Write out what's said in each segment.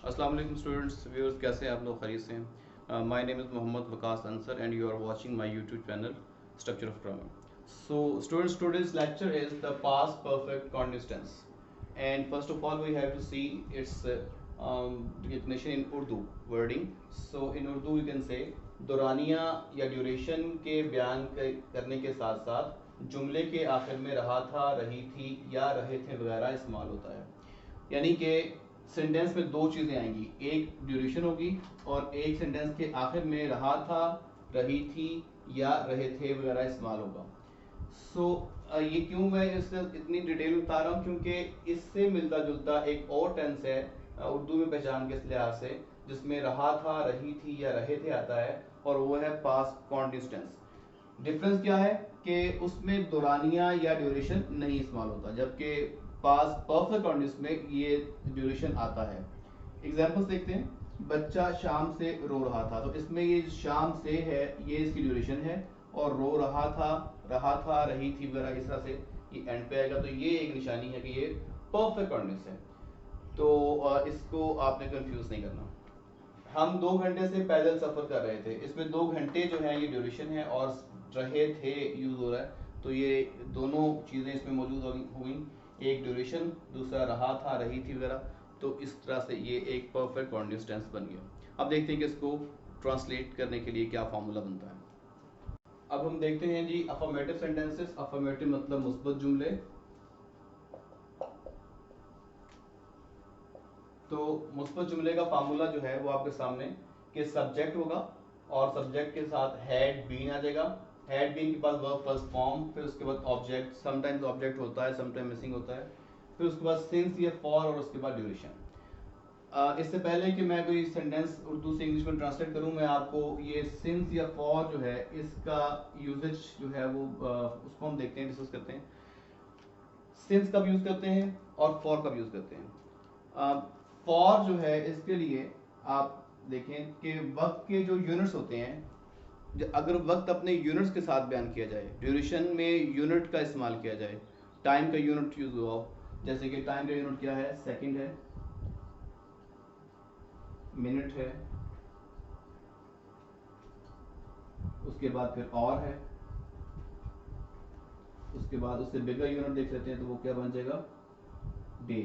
अस्सलाम वालेकुम students viewers, कैसे हैं आप लोग? खैरियत से हैं? My name is Mohammad Waqas Ansar and you are watching my YouTube channel structure of grammar. So students, today's lecture is the past perfect continuous tense, and first of all we have to see its definition in Urdu wording. So in Urdu we can say दौरानिया या duration के बयान करने के साथ साथ जुमले के आखिर में रहा था, रही थी या रहे थे वगैरह इस्तेमाल होता है. यानी कि सेंटेंस में दो चीज़ें आएंगी, एक ड्यूरेशन होगी और एक सेंटेंस के आखिर में रहा था, रही थी या रहे थे वगैरह इस्तेमाल होगा. ये क्यों मैं इससे इतनी डिटेल में बता रहा हूँ, क्योंकि इससे मिलता जुलता एक और टेंस है उर्दू में पहचान के लिहाज से, जिसमें रहा था, रही थी या रहे थे आता है, और वो है पास्ट कॉन्टिन्यूस टेंस. डिफरेंस क्या है कि उसमें दौरानिया या ड्यूरेशन नहीं इस्तेमाल होता, जबकि पास परफेक्ट कॉन्टिन्यूस में ये ड्यूरेशन आता है. एग्जांपल्स देखते हैं. बच्चा शाम से रो रहा था, तो इसमें ये शाम से है, ये इसकी ड्यूरेशन है, और रो रहा था, रही थी वगैरह इस तरह से ये एंड पे आएगा. तो ये एक निशानी है कि ये परफेक्ट कॉन्टिन्यूस है. तो इसको आपने कंफ्यूज नहीं करना. हम 2 घंटे से पैदल सफ़र कर रहे थे, इसमें 2 घंटे जो है ये ड्यूरेशन है, और रहे थे यूज़ हो रहा है. तो ये दोनों चीज़ें इसमें मौजूद हो गई, एक ड्यूरेशन, दूसरा रहा था, रही थी वगैरह. तो इस तरह से ये एक परफेक्ट कॉन्टिन्यूस टेंस बन गया. अब देखते हैं कि इसको ट्रांसलेट करने के लिए क्या फार्मूला बनता है. अब हम देखते हैं जी अफर्मेटिव सेंटेंसेस. अफर्मेटिव मतलब मुस्बत जुमले. तो मुस्बत जुमले का फार्मूला जो है वो आपके सामने, कि सब्जेक्ट होगा और सब्जेक्ट के साथ हैड बीन आ जाएगा. हैड बीन के पास वर्ब फर्स्ट फॉर्म, फिर उसके बाद ऑब्जेक्ट, समटाइम्स ऑब्जेक्ट होता है, समटाइम मिसिंग होता है, फिर उसके बाद सिंस या फॉर, और उसके बाद ड्यूरेशन. इससे पहले कि मैं कोई सेंटेंस उर्दू से इंग्लिश में ट्रांसलेट करूं, मैं आपको ये सिंस या फॉर जो है इसका यूजेज जो है वो उसको हम देखते हैं, डिस्कस करते हैं. सिंस कब यूज करते हैं और फॉर कब यूज करते हैं. फॉर जो है इसके लिए आप देखें कि वक्त के जो यूनिट्स होते हैं, अगर वक्त अपने यूनिट्स के साथ बयान किया जाए, ड्यूरेशन में यूनिट का इस्तेमाल किया जाए, टाइम का यूनिट यूज हुआ हो, जैसे कि टाइम का यूनिट क्या है, सेकंड है, मिनट है, उसके बाद फिर और है, उसके बाद उससे बिगर यूनिट देख लेते हैं तो वो क्या बन जाएगा, day,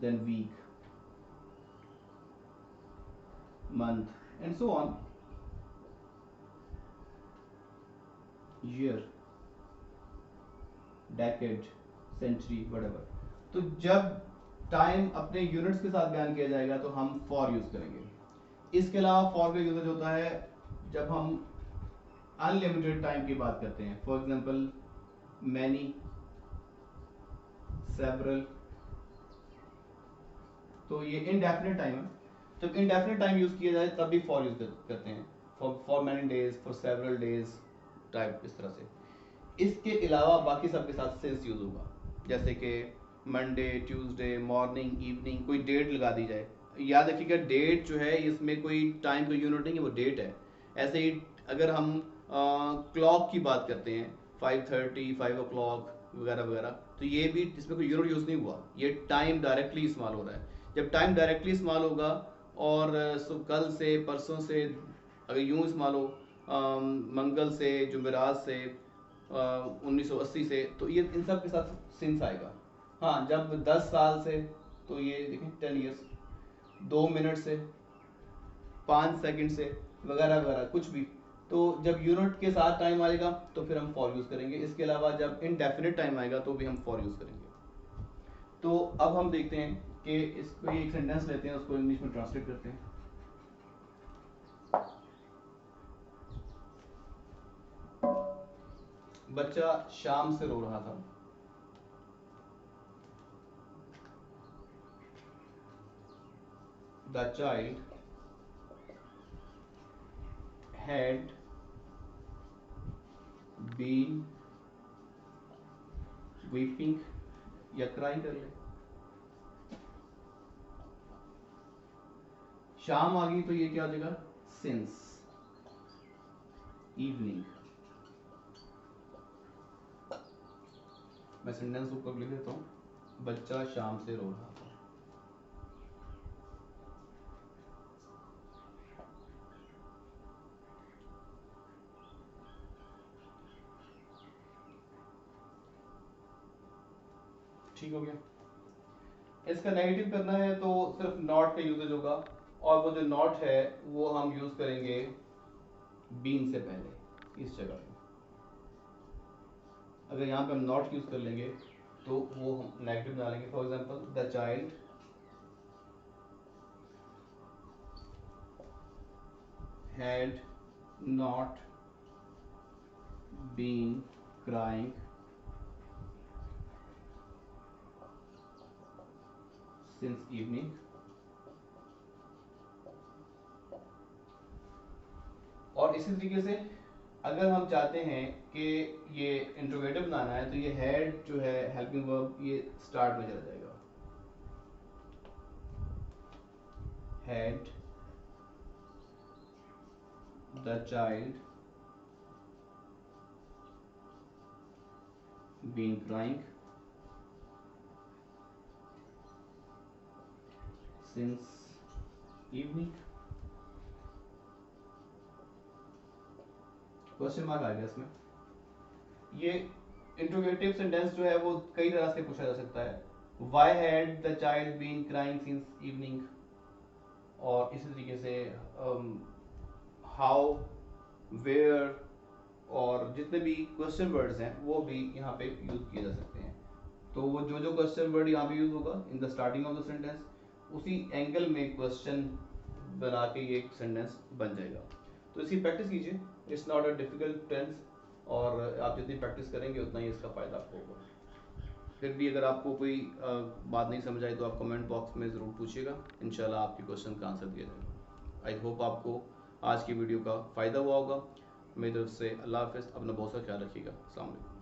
then week, month and so on, year, decade, century, whatever. तो जब टाइम अपने यूनिट्स के साथ बयान किया जाएगा तो हम फॉर यूज करेंगे. इसके अलावा फॉर का यूजेज होता है जब हम अनलिमिटेड टाइम की बात करते हैं. For example many, several. तो ये इनडेफिनेट टाइम है. जब इनडेफिनेट टाइम यूज किया जाए तब भी फॉर यूज करते हैं, for many days, for several days type, इस तरह से. इसके अलावा बाकी सबके साथ सिंस यूज होगा, जैसे कि मंडे, ट्यूसडे, मॉर्निंग, इवनिंग, कोई डेट लगा दी जाए. याद रखिएगा डेट जो है इसमें कोई टाइम का यूनिट नहीं है, वो डेट है. ऐसे ही अगर हम क्लॉक की बात करते हैं, 5:30, 5 o'clock वगैरह वगैरह, तो ये भी इसमें कोई यूनिट यूज़ नहीं हुआ, ये टाइम डायरेक्टली इस्तेमाल हो रहा है. जब टाइम डायरेक्टली इस्तेमाल होगा, और कल से, परसों से, अगर यूँ इस्तेमाल हो, मंगल से, जुमेरात से, 1980 से, तो ये इन सब के साथ सिंस आएगा. हाँ, जब 10 साल से, तो ये देखें 10 years, 2 मिनट से, 5 सेकंड से, वगैरह वगैरह कुछ भी. तो जब यूनिट के साथ टाइम आएगा तो फिर हम फॉर यूज़ करेंगे. इसके अलावा जब इनडेफिनेट टाइम आएगा तो भी हम फॉर यूज़ करेंगे. तो अब हम देखते हैं कि इसको एक सेंटेंस लेते हैं, उसको इंग्लिश में ट्रांसलेट करते हैं. बच्चा शाम से रो रहा था. The child had been weeping, या क्राइंग कर ले. शाम आ गई तो ये क्या हो जाएगा, सिंस. इवनिंग, मैं सेंटेंस ऊपर लिख देता हूँ. बच्चा शाम से रो रहा था. ठीक हो गया। इसका नेगेटिव करना है तो सिर्फ नॉट का यूजेज होगा, और वो जो नॉट है वो हम यूज करेंगे बीन से पहले इस जगह पे। अगर यहाँ पे हम नॉट यूज कर लेंगे तो वो हम नेगेटिव बना लेंगे। For example the child had not been crying since evening. और इसी तरीके से अगर हम चाहते हैं कि ये इंट्रोगेटिव बनाना है तो ये हैड जो है हेल्पिंग वर्ब ये स्टार्ट में चला जाएगा। Had the child been crying since evening. Question mark आ गया इसमें। ये इंट्रोगेटिव सेंटेंस जो है वो कई तरह से पूछा जा सकता है। Why had the child been crying since evening, और इसी तरीके से हाउ, वेयर, और जितने भी क्वेश्चन वर्ड्स हैं वो भी यहाँ पे यूज किए जा सकते हैं। तो वो जो जो क्वेश्चन वर्ड यहाँ पे यूज होगा in the starting of the sentence, उसी एंगल में क्वेश्चन बना के ये एक सेंटेंस बन जाएगा। तो इसकी प्रैक्टिस कीजिए, it's not a difficult tense, और आप जितनी प्रैक्टिस करेंगे उतना ही इसका फ़ायदा आपको होगा। फिर भी अगर आपको कोई बात नहीं समझ आई तो आप कमेंट बॉक्स में ज़रूर पूछिएगा, इंशाल्लाह आपके क्वेश्चन का आंसर दिया जाएगा। आई होप आपको आज की वीडियो का फ़ायदा हुआ होगा। मेरी तरफ से अल्लाह हाफ़िज़, अपना बहुत सा ख्याल रखिएगा। अस्सलाम वालेकुम।